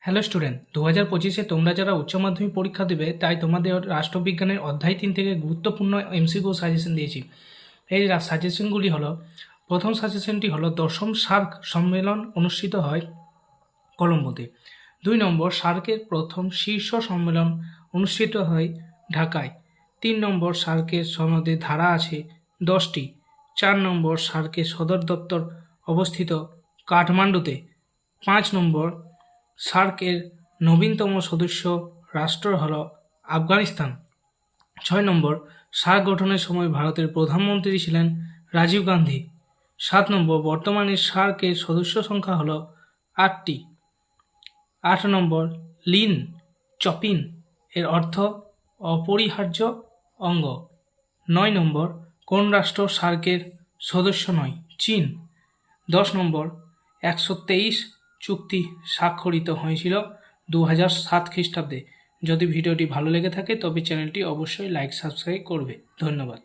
Hello student, 2025-এ তোমরা যারা উচ্চ মাধ্যমিক পরীক্ষা দেবে তাই তোমাদের রাষ্ট্রবিজ্ঞানের অধ্যায় 3 থেকে গুরুত্বপূর্ণ এমসিকিউ সাজেশন দিয়েছি। এই সাজেশনগুলি হলো, প্রথম সাজেশনটি হলো দশম সার্ক সম্মেলন অনুষ্ঠিত হয় কলম্বোতে। 2 নম্বর, সার্কের প্রথম শীর্ষ সম্মেলন অনুষ্ঠিত হয় ঢাকায়। 3 নম্বর, সার্কের সনদে ধারা আছে 10টি। 4 নম্বর, সার্কের সদর দপ্তর অবস্থিত কাঠমান্ডুতে। 5 নম্বর, সার্কের নবীনতম সদস্য রাষ্ট্র হল আফগানিস্তান। 6 নম্বর, সার্ক গঠনের সময় ভারতের প্রধানমন্ত্রী ছিলেন রাজীব গান্ধী। 7 নম্বর, বর্তমানে সার্কের সদস্য সংখ্যা হল 8টি। 8 নম্বর, লিন চপিন এর অর্থ অপরিহার্য অঙ্গ। 9 নম্বর, কোন রাষ্ট্র সার্কের সদস্য নয়? চীন। 10 নম্বর, 123 চুক্তি স্বাক্ষরিত হয়েছিল 2007 খ্রিস্টাব্দে। যদি ভিডিওটি ভালো লেগে থাকে তবে চ্যানেলটি অবশ্যই লাইক সাবস্ক্রাইব করবে। ধন্যবাদ।